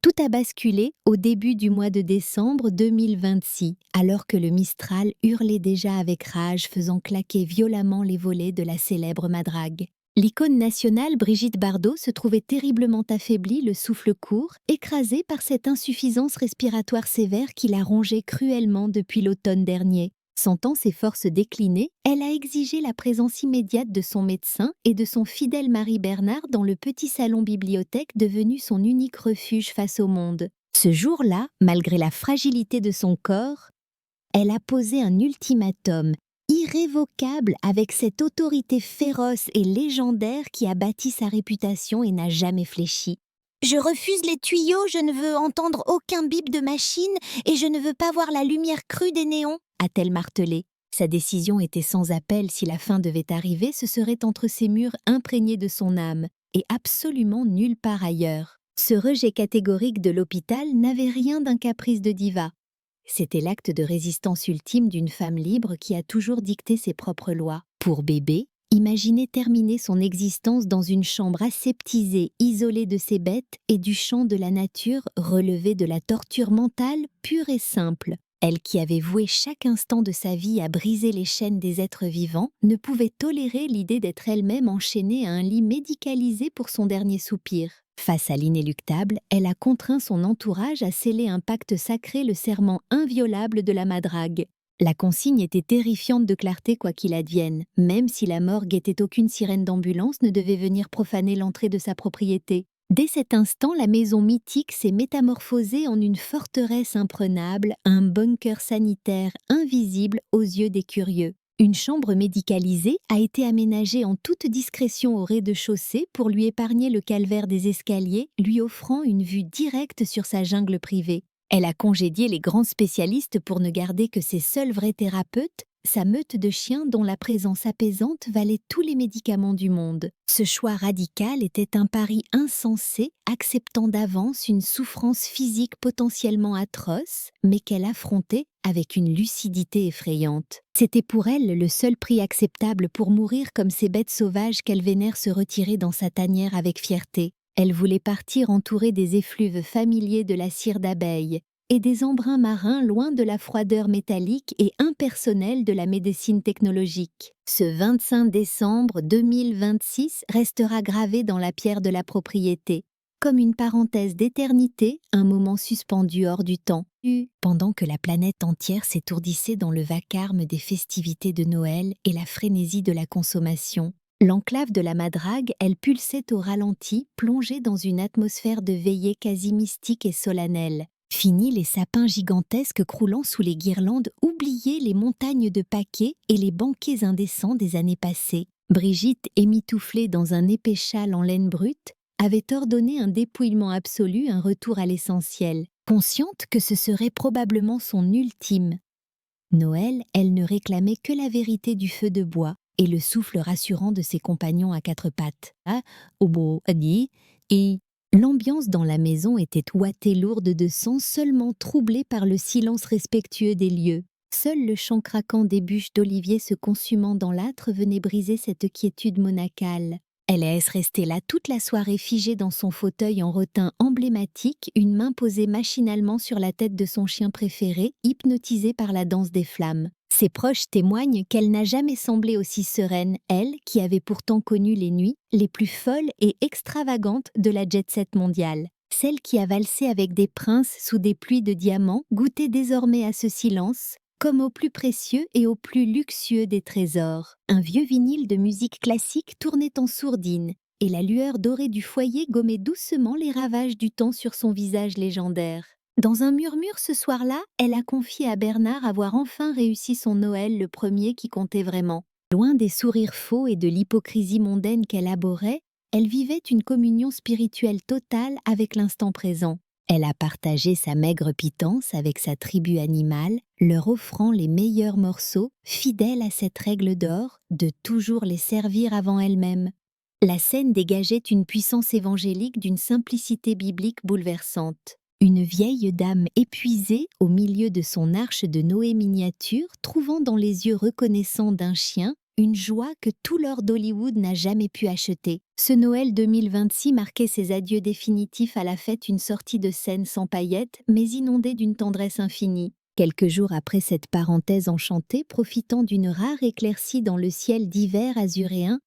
Tout a basculé au début du mois de décembre 2026, alors que le Mistral hurlait déjà avec rage, faisant claquer violemment les volets de la célèbre madrague. L'icône nationale Brigitte Bardot se trouvait terriblement affaiblie, le souffle court, écrasée par cette insuffisance respiratoire sévère qui la rongeait cruellement depuis l'automne dernier. Sentant ses forces décliner, elle a exigé la présence immédiate de son médecin et de son fidèle mari Bernard dans le petit salon bibliothèque devenu son unique refuge face au monde. Ce jour-là, malgré la fragilité de son corps, elle a posé un ultimatum irrévocable avec cette autorité féroce et légendaire qui a bâti sa réputation et n'a jamais fléchi. Je refuse les tuyaux, je ne veux entendre aucun bip de machine et je ne veux pas voir la lumière crue des néons, a-t-elle martelé. Sa décision était sans appel. Si la fin devait arriver, ce serait entre ces murs imprégnés de son âme et absolument nulle part ailleurs. Ce rejet catégorique de l'hôpital n'avait rien d'un caprice de diva. C'était l'acte de résistance ultime d'une femme libre qui a toujours dicté ses propres lois. Pour bébé, imaginer terminer son existence dans une chambre aseptisée, isolée de ses bêtes et du champ de la nature relevait de la torture mentale pure et simple. Elle qui avait voué chaque instant de sa vie à briser les chaînes des êtres vivants, ne pouvait tolérer l'idée d'être elle-même enchaînée à un lit médicalisé pour son dernier soupir. Face à l'inéluctable, elle a contraint son entourage à sceller un pacte sacré, le serment inviolable de la madrague. La consigne était terrifiante de clarté quoi qu'il advienne, même si la mort guettait aucune sirène d'ambulance ne devait venir profaner l'entrée de sa propriété. Dès cet instant, la maison mythique s'est métamorphosée en une forteresse imprenable, un bunker sanitaire invisible aux yeux des curieux. Une chambre médicalisée a été aménagée en toute discrétion au rez-de-chaussée pour lui épargner le calvaire des escaliers, lui offrant une vue directe sur sa jungle privée. Elle a congédié les grands spécialistes pour ne garder que ses seuls vrais thérapeutes, sa meute de chiens dont la présence apaisante valait tous les médicaments du monde. Ce choix radical était un pari insensé, acceptant d'avance une souffrance physique potentiellement atroce, mais qu'elle affrontait avec une lucidité effrayante. C'était pour elle le seul prix acceptable pour mourir comme ces bêtes sauvages qu'elle vénère se retirer dans sa tanière avec fierté. Elle voulait partir entourée des effluves familiers de la cire d'abeille et des embruns marins loin de la froideur métallique et impersonnelle de la médecine technologique. Ce 25 décembre 2026 restera gravé dans la pierre de la propriété, comme une parenthèse d'éternité, un moment suspendu hors du temps. Pendant que la planète entière s'étourdissait dans le vacarme des festivités de Noël et la frénésie de la consommation, l'enclave de la madrague, elle pulsait au ralenti, plongée dans une atmosphère de veillée quasi mystique et solennelle. Fini les sapins gigantesques croulant sous les guirlandes, oubliez les montagnes de paquets et les banquets indécents des années passées. Brigitte, émitouflée dans un épais châle en laine brute, avait ordonné un dépouillement absolu, un retour à l'essentiel, consciente que ce serait probablement son ultime. Noël, elle ne réclamait que la vérité du feu de bois et le souffle rassurant de ses compagnons à quatre pattes. L'ambiance dans la maison était ouatée lourde de sang, seulement troublée par le silence respectueux des lieux. Seul le chant craquant des bûches d'olivier se consumant dans l'âtre venait briser cette quiétude monacale. Elle laisse rester là toute la soirée figée dans son fauteuil en rotin emblématique, une main posée machinalement sur la tête de son chien préféré, hypnotisée par la danse des flammes. Ses proches témoignent qu'elle n'a jamais semblé aussi sereine, elle qui avait pourtant connu les nuits les plus folles et extravagantes de la jet-set mondiale. Celle qui a valsé avec des princes sous des pluies de diamants goûtait désormais à ce silence, comme au plus précieux et au plus luxueux des trésors. Un vieux vinyle de musique classique tournait en sourdine, et la lueur dorée du foyer gommait doucement les ravages du temps sur son visage légendaire. Dans un murmure ce soir-là, elle a confié à Bernard avoir enfin réussi son Noël, le premier qui comptait vraiment. Loin des sourires faux et de l'hypocrisie mondaine qu'elle abhorrait, elle vivait une communion spirituelle totale avec l'instant présent. Elle a partagé sa maigre pitance avec sa tribu animale, leur offrant les meilleurs morceaux, fidèle à cette règle d'or de toujours les servir avant elle-même. La scène dégageait une puissance évangélique d'une simplicité biblique bouleversante. Une vieille dame épuisée au milieu de son arche de Noé miniature, trouvant dans les yeux reconnaissants d'un chien une joie que tout l'or d'Hollywood n'a jamais pu acheter. Ce Noël 2026 marquait ses adieux définitifs à la fête, une sortie de scène sans paillettes, mais inondée d'une tendresse infinie. Quelques jours après cette parenthèse enchantée, profitant d'une rare éclaircie dans le ciel d'hiver azuréen,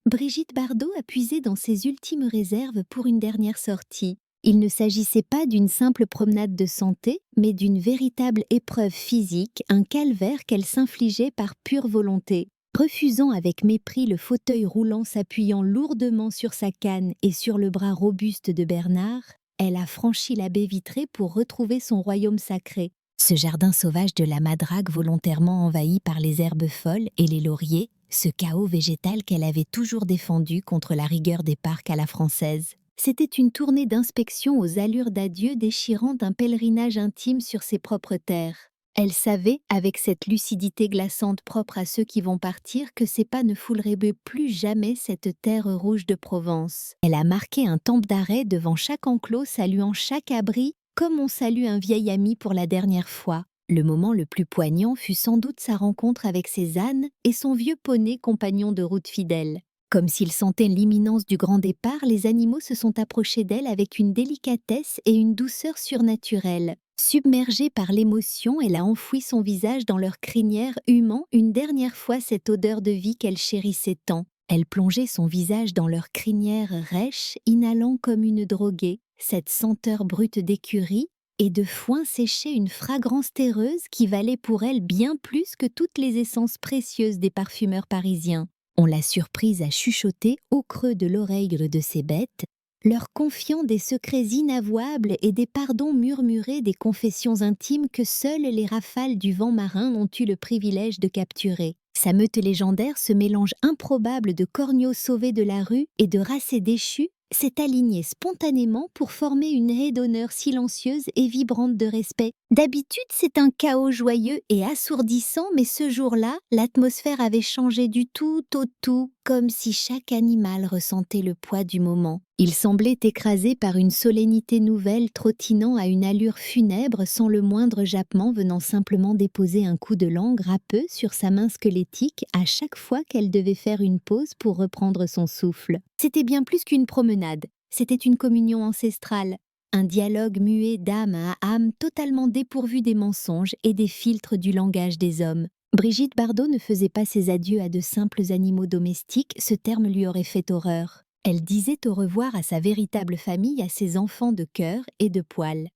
Brigitte Bardot a puisé dans ses ultimes réserves pour une dernière sortie. Il ne s'agissait pas d'une simple promenade de santé, mais d'une véritable épreuve physique, un calvaire qu'elle s'infligeait par pure volonté. Refusant avec mépris le fauteuil roulant s'appuyant lourdement sur sa canne et sur le bras robuste de Bernard, elle a franchi la baie vitrée pour retrouver son royaume sacré. Ce jardin sauvage de la Madrague volontairement envahi par les herbes folles et les lauriers, ce chaos végétal qu'elle avait toujours défendu contre la rigueur des parcs à la française. C'était une tournée d'inspection aux allures d'adieu déchirant un pèlerinage intime sur ses propres terres. Elle savait, avec cette lucidité glaçante propre à ceux qui vont partir, que ses pas ne fouleraient plus jamais cette terre rouge de Provence. Elle a marqué un temps d'arrêt devant chaque enclos, saluant chaque abri, comme on salue un vieil ami pour la dernière fois. Le moment le plus poignant fut sans doute sa rencontre avec ses ânes et son vieux poney compagnon de route fidèle. Comme s'ils sentaient l'imminence du grand départ, les animaux se sont approchés d'elle avec une délicatesse et une douceur surnaturelles. Submergée par l'émotion, elle a enfoui son visage dans leur crinière, humant une dernière fois cette odeur de vie qu'elle chérissait tant. Elle plongeait son visage dans leur crinière rêche, inhalant comme une droguée cette senteur brute d'écurie, et de foin séché une fragrance terreuse qui valait pour elle bien plus que toutes les essences précieuses des parfumeurs parisiens. On l'a surprise à chuchoter au creux de l'oreille de ses bêtes, leur confiant des secrets inavouables et des pardons murmurés, des confessions intimes que seules les rafales du vent marin ont eu le privilège de capturer. Sa meute légendaire, ce mélange improbable de corneaux sauvés de la rue et de racés déchus, s'est alignée spontanément pour former une haie d'honneur silencieuse et vibrante de respect. D'habitude, c'est un chaos joyeux et assourdissant, mais ce jour-là, l'atmosphère avait changé du tout au tout, comme si chaque animal ressentait le poids du moment. Il semblait écrasé par une solennité nouvelle, trottinant à une allure funèbre sans le moindre jappement, venant simplement déposer un coup de langue râpeux sur sa main squelettique à chaque fois qu'elle devait faire une pause pour reprendre son souffle. C'était bien plus qu'une promenade, c'était une communion ancestrale, un dialogue muet d'âme à âme totalement dépourvu des mensonges et des filtres du langage des hommes. Brigitte Bardot ne faisait pas ses adieux à de simples animaux domestiques, ce terme lui aurait fait horreur. Elle disait au revoir à sa véritable famille, à ses enfants de cœur et de poil.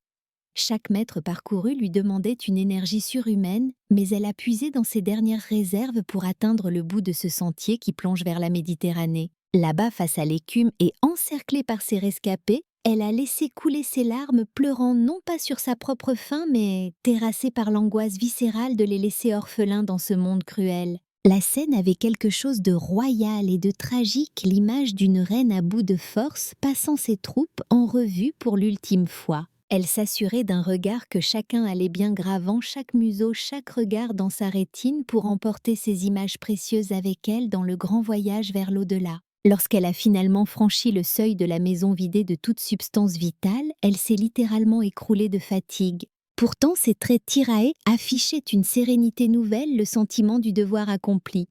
Chaque mètre parcouru lui demandait une énergie surhumaine, mais elle a puisé dans ses dernières réserves pour atteindre le bout de ce sentier qui plonge vers la Méditerranée. Là-bas, face à l'écume et encerclée par ses rescapés, elle a laissé couler ses larmes, pleurant non pas sur sa propre faim, mais terrassée par l'angoisse viscérale de les laisser orphelins dans ce monde cruel. La scène avait quelque chose de royal et de tragique, l'image d'une reine à bout de force passant ses troupes en revue pour l'ultime fois. Elle s'assurait d'un regard que chacun allait bien, gravant chaque museau, chaque regard dans sa rétine pour emporter ces images précieuses avec elle dans le grand voyage vers l'au-delà. Lorsqu'elle a finalement franchi le seuil de la maison vidée de toute substance vitale, elle s'est littéralement écroulée de fatigue. Pourtant, ses traits tiraillés affichaient une sérénité nouvelle, le sentiment du devoir accompli.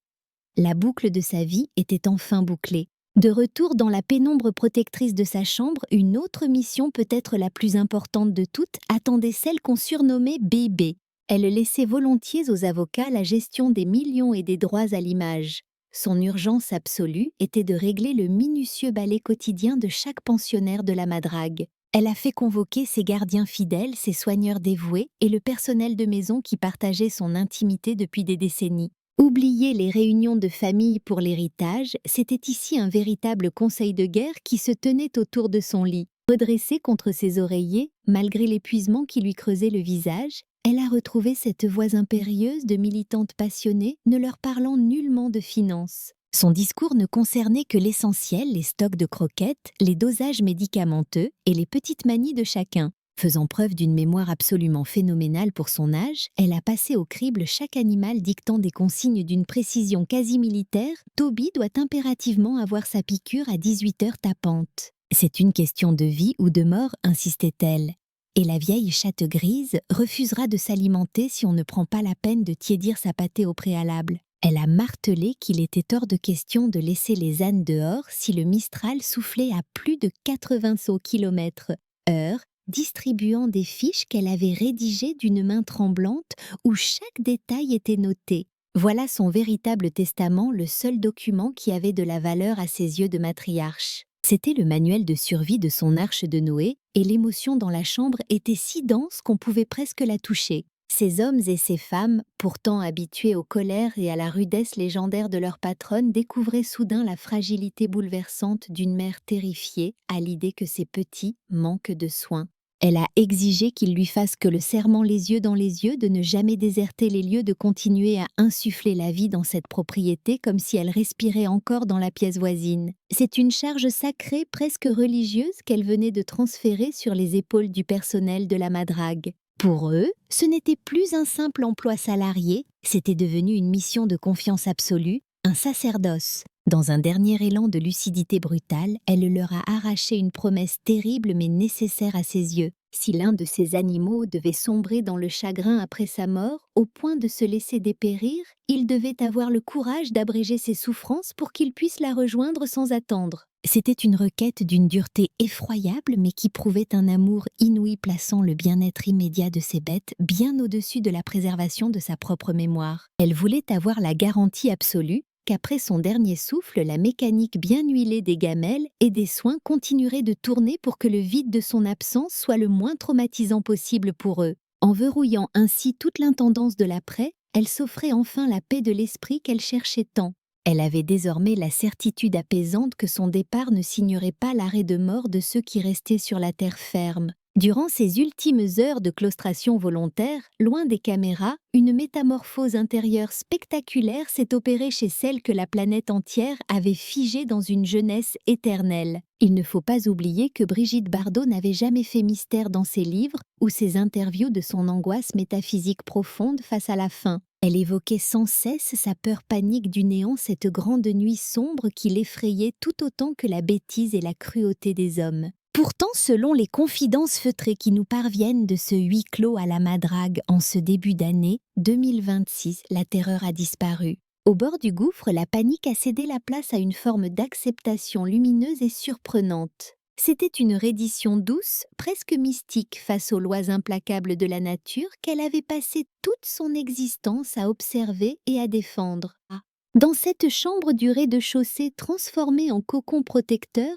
La boucle de sa vie était enfin bouclée. De retour dans la pénombre protectrice de sa chambre, une autre mission, peut-être la plus importante de toutes, attendait celle qu'on surnommait bébé. Elle laissait volontiers aux avocats la gestion des millions et des droits à l'image. Son urgence absolue était de régler le minutieux balai quotidien de chaque pensionnaire de la Madrague. Elle a fait convoquer ses gardiens fidèles, ses soigneurs dévoués et le personnel de maison qui partageait son intimité depuis des décennies. Oublier les réunions de famille pour l'héritage, c'était ici un véritable conseil de guerre qui se tenait autour de son lit. Redressée contre ses oreillers, malgré l'épuisement qui lui creusait le visage, elle a retrouvé cette voix impérieuse de militante passionnée, ne leur parlant nullement de finances. Son discours ne concernait que l'essentiel, les stocks de croquettes, les dosages médicamenteux et les petites manies de chacun. Faisant preuve d'une mémoire absolument phénoménale pour son âge, elle a passé au crible chaque animal, dictant des consignes d'une précision quasi militaire. Toby doit impérativement avoir sa piqûre à 18h tapante. C'est une question de vie ou de mort, insistait-elle. Et la vieille chatte grise refusera de s'alimenter si on ne prend pas la peine de tiédir sa pâtée au préalable. Elle a martelé qu'il était hors de question de laisser les ânes dehors si le Mistral soufflait à plus de 80 sauts km/h, distribuant des fiches qu'elle avait rédigées d'une main tremblante où chaque détail était noté. Voilà son véritable testament, le seul document qui avait de la valeur à ses yeux de matriarche. C'était le manuel de survie de son arche de Noé, et l'émotion dans la chambre était si dense qu'on pouvait presque la toucher. Ces hommes et ces femmes, pourtant habitués aux colères et à la rudesse légendaire de leur patronne, découvraient soudain la fragilité bouleversante d'une mère terrifiée à l'idée que ses petits manquent de soins. Elle a exigé qu'il lui fasse que le serment les yeux dans les yeux de ne jamais déserter les lieux, de continuer à insuffler la vie dans cette propriété comme si elle respirait encore dans la pièce voisine. C'est une charge sacrée, presque religieuse, qu'elle venait de transférer sur les épaules du personnel de la Madrague. Pour eux, ce n'était plus un simple emploi salarié, c'était devenu une mission de confiance absolue, un sacerdoce. Dans un dernier élan de lucidité brutale, elle leur a arraché une promesse terrible mais nécessaire à ses yeux. Si l'un de ces animaux devait sombrer dans le chagrin après sa mort, au point de se laisser dépérir, il devait avoir le courage d'abréger ses souffrances pour qu'il puisse la rejoindre sans attendre. C'était une requête d'une dureté effroyable mais qui prouvait un amour inouï, plaçant le bien-être immédiat de ces bêtes bien au-dessus de la préservation de sa propre mémoire. Elle voulait avoir la garantie absolue qu'après son dernier souffle, la mécanique bien huilée des gamelles et des soins continuerait de tourner pour que le vide de son absence soit le moins traumatisant possible pour eux. En verrouillant ainsi toute l'intendance de l'après, elle s'offrait enfin la paix de l'esprit qu'elle cherchait tant. Elle avait désormais la certitude apaisante que son départ ne signerait pas l'arrêt de mort de ceux qui restaient sur la terre ferme. Durant ces ultimes heures de claustration volontaire, loin des caméras, une métamorphose intérieure spectaculaire s'est opérée chez celle que la planète entière avait figée dans une jeunesse éternelle. Il ne faut pas oublier que Brigitte Bardot n'avait jamais fait mystère dans ses livres ou ses interviews de son angoisse métaphysique profonde face à la fin. Elle évoquait sans cesse sa peur panique du néant, cette grande nuit sombre qui l'effrayait tout autant que la bêtise et la cruauté des hommes. Pourtant, selon les confidences feutrées qui nous parviennent de ce huis clos à la Madrague en ce début d'année 2026, la terreur a disparu. Au bord du gouffre, la panique a cédé la place à une forme d'acceptation lumineuse et surprenante. C'était une reddition douce, presque mystique, face aux lois implacables de la nature qu'elle avait passé toute son existence à observer et à défendre. Dans cette chambre du rez-de-chaussée transformée en cocon protecteur,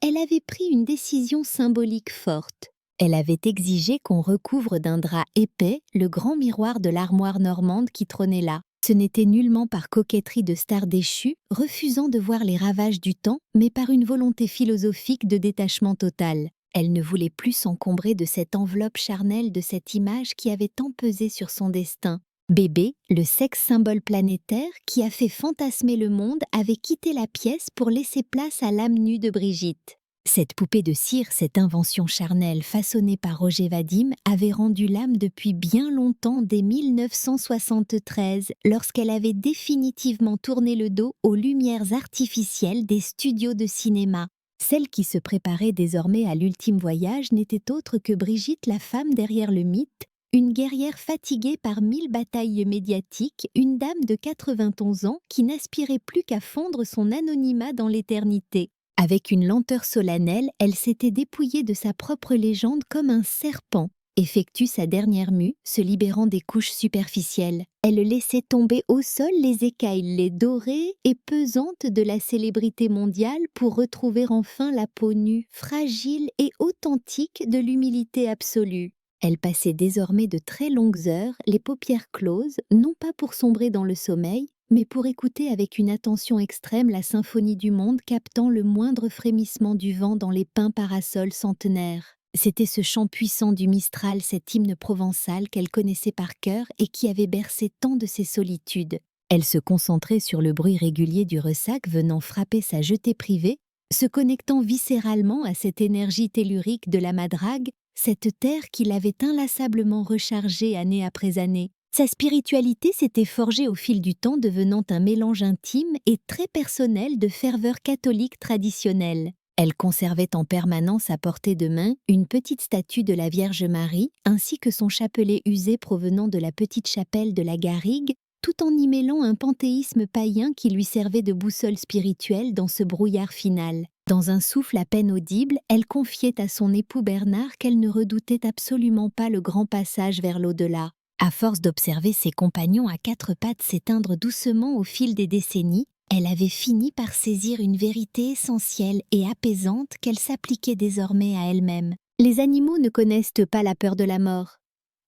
elle avait pris une décision symbolique forte. Elle avait exigé qu'on recouvre d'un drap épais le grand miroir de l'armoire normande qui trônait là. Ce n'était nullement par coquetterie de star déchue, refusant de voir les ravages du temps, mais par une volonté philosophique de détachement total. Elle ne voulait plus s'encombrer de cette enveloppe charnelle, de cette image qui avait tant pesé sur son destin. Bébé, le sexe symbole planétaire qui a fait fantasmer le monde, avait quitté la pièce pour laisser place à l'âme nue de Brigitte. Cette poupée de cire, cette invention charnelle façonnée par Roger Vadim, avait rendu l'âme depuis bien longtemps, dès 1973, lorsqu'elle avait définitivement tourné le dos aux lumières artificielles des studios de cinéma. Celle qui se préparait désormais à l'ultime voyage n'était autre que Brigitte, la femme derrière le mythe, une guerrière fatiguée par 1000 batailles médiatiques, une dame de 91 ans qui n'aspirait plus qu'à fondre son anonymat dans l'éternité. Avec une lenteur solennelle, elle s'était dépouillée de sa propre légende comme un serpent effectue sa dernière mue, se libérant des couches superficielles. Elle laissait tomber au sol les écailles, les dorées et pesantes de la célébrité mondiale pour retrouver enfin la peau nue, fragile et authentique de l'humilité absolue. Elle passait désormais de très longues heures, les paupières closes, non pas pour sombrer dans le sommeil, mais pour écouter avec une attention extrême la symphonie du monde, captant le moindre frémissement du vent dans les pins parasols centenaires. C'était ce chant puissant du Mistral, cet hymne provençal qu'elle connaissait par cœur et qui avait bercé tant de ses solitudes. Elle se concentrait sur le bruit régulier du ressac venant frapper sa jetée privée, se connectant viscéralement à cette énergie tellurique de la Madrague, cette terre qui l'avait inlassablement rechargée année après année. Sa spiritualité s'était forgée au fil du temps, devenant un mélange intime et très personnel de ferveur catholique traditionnelle. Elle conservait en permanence à portée de main une petite statue de la Vierge Marie, ainsi que son chapelet usé provenant de la petite chapelle de la Garrigue, tout en y mêlant un panthéisme païen qui lui servait de boussole spirituelle dans ce brouillard final. Dans un souffle à peine audible, elle confiait à son époux Bernard qu'elle ne redoutait absolument pas le grand passage vers l'au-delà. À force d'observer ses compagnons à quatre pattes s'éteindre doucement au fil des décennies, elle avait fini par saisir une vérité essentielle et apaisante qu'elle s'appliquait désormais à elle-même. Les animaux ne connaissent pas la peur de la mort.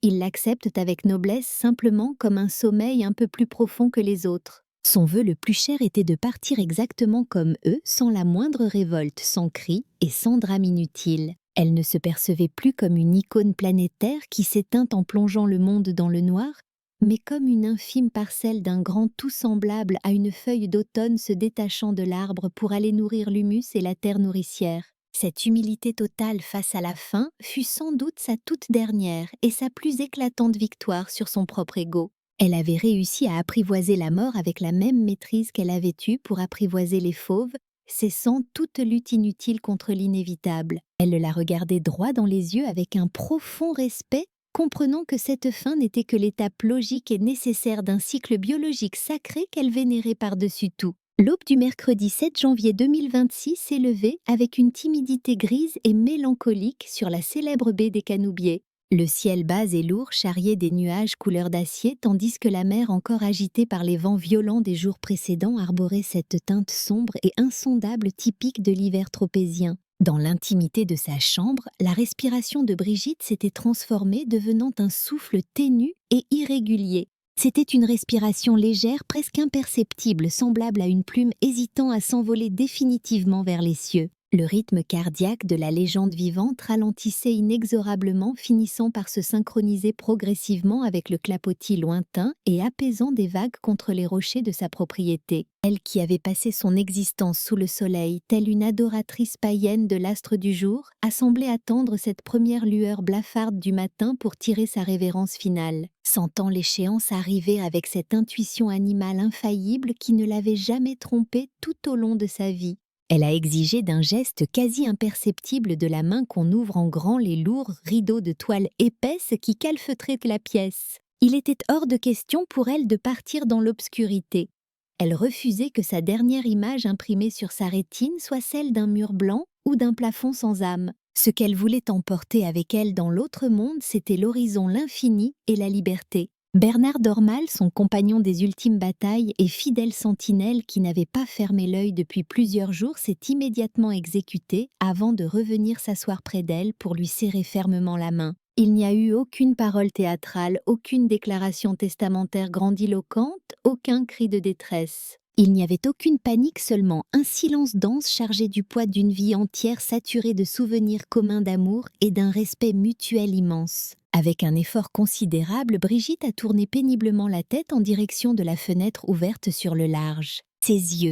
Ils l'acceptent avec noblesse simplement comme un sommeil un peu plus profond que les autres. Son vœu le plus cher était de partir exactement comme eux, sans la moindre révolte, sans cri et sans drame inutile. Elle ne se percevait plus comme une icône planétaire qui s'éteint en plongeant le monde dans le noir, mais comme une infime parcelle d'un grand tout semblable à une feuille d'automne se détachant de l'arbre pour aller nourrir l'humus et la terre nourricière. Cette humilité totale face à la faim fut sans doute sa toute dernière et sa plus éclatante victoire sur son propre ego. Elle avait réussi à apprivoiser la mort avec la même maîtrise qu'elle avait eue pour apprivoiser les fauves, cessant toute lutte inutile contre l'inévitable. Elle la regardait droit dans les yeux avec un profond respect, comprenant que cette fin n'était que l'étape logique et nécessaire d'un cycle biologique sacré qu'elle vénérait par-dessus tout. L'aube du mercredi 7 janvier 2026 s'élevait avec une timidité grise et mélancolique sur la célèbre baie des Canoubiers. Le ciel bas et lourd charriait des nuages couleur d'acier tandis que la mer encore agitée par les vents violents des jours précédents arborait cette teinte sombre et insondable typique de l'hiver tropézien. Dans l'intimité de sa chambre, la respiration de Brigitte s'était transformée devenant un souffle ténu et irrégulier. C'était une respiration légère, presque imperceptible, semblable à une plume hésitant à s'envoler définitivement vers les cieux. Le rythme cardiaque de la légende vivante ralentissait inexorablement, finissant par se synchroniser progressivement avec le clapotis lointain et apaisant des vagues contre les rochers de sa propriété. Elle qui avait passé son existence sous le soleil, telle une adoratrice païenne de l'astre du jour, a semblé attendre cette première lueur blafarde du matin pour tirer sa révérence finale, sentant l'échéance arriver avec cette intuition animale infaillible qui ne l'avait jamais trompée tout au long de sa vie. Elle a exigé d'un geste quasi imperceptible de la main qu'on ouvre en grand les lourds rideaux de toile épaisse qui calfeutraient la pièce. Il était hors de question pour elle de partir dans l'obscurité. Elle refusait que sa dernière image imprimée sur sa rétine soit celle d'un mur blanc ou d'un plafond sans âme. Ce qu'elle voulait emporter avec elle dans l'autre monde, c'était l'horizon, l'infini et la liberté. Bernard Dormal, son compagnon des ultimes batailles et fidèle sentinelle qui n'avait pas fermé l'œil depuis plusieurs jours, s'est immédiatement exécuté avant de revenir s'asseoir près d'elle pour lui serrer fermement la main. Il n'y a eu aucune parole théâtrale, aucune déclaration testamentaire grandiloquente, aucun cri de détresse. Il n'y avait aucune panique, seulement un silence dense chargé du poids d'une vie entière saturée de souvenirs communs d'amour et d'un respect mutuel immense. Avec un effort considérable, Brigitte a tourné péniblement la tête en direction de la fenêtre ouverte sur le large. Ses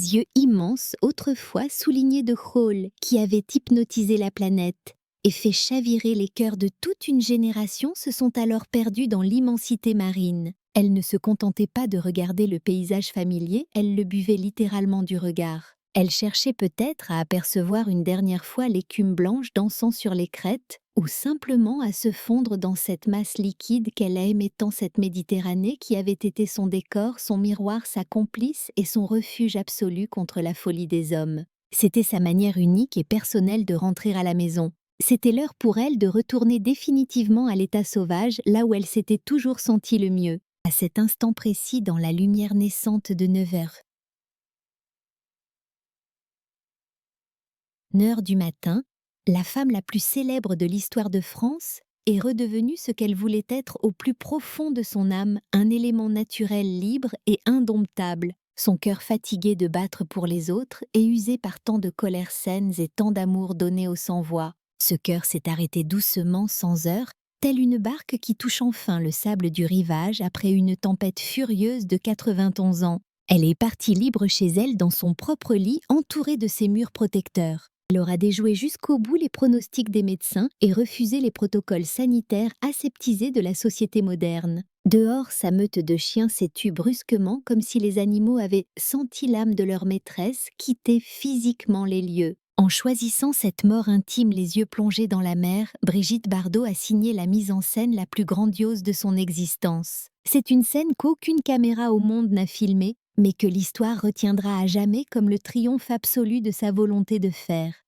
yeux immenses, autrefois soulignés de Hall, qui avaient hypnotisé la planète et fait chavirer les cœurs de toute une génération, se sont alors perdus dans l'immensité marine. Elle ne se contentait pas de regarder le paysage familier, elle le buvait littéralement du regard. Elle cherchait peut-être à apercevoir une dernière fois l'écume blanche dansant sur les crêtes, ou simplement à se fondre dans cette masse liquide qu'elle aimait tant, cette Méditerranée qui avait été son décor, son miroir, sa complice et son refuge absolu contre la folie des hommes. C'était sa manière unique et personnelle de rentrer à la maison. C'était l'heure pour elle de retourner définitivement à l'état sauvage, là où elle s'était toujours sentie le mieux. À cet instant précis, dans la lumière naissante de 9h du matin, la femme la plus célèbre de l'histoire de France est redevenue ce qu'elle voulait être au plus profond de son âme, un élément naturel libre et indomptable, son cœur fatigué de battre pour les autres et usé par tant de colères saines et tant d'amour donné au sans-voix. Ce cœur s'est arrêté doucement, sans heurts, telle une barque qui touche enfin le sable du rivage après une tempête furieuse de 91 ans. Elle est partie libre chez elle dans son propre lit, entourée de ses murs protecteurs. Elle aura déjoué jusqu'au bout les pronostics des médecins et refusé les protocoles sanitaires aseptisés de la société moderne. Dehors, sa meute de chiens s'est tue brusquement, comme si les animaux avaient senti l'âme de leur maîtresse quitter physiquement les lieux. En choisissant cette mort intime, les yeux plongés dans la mer, Brigitte Bardot a signé la mise en scène la plus grandiose de son existence. C'est une scène qu'aucune caméra au monde n'a filmée, mais que l'histoire retiendra à jamais comme le triomphe absolu de sa volonté de faire.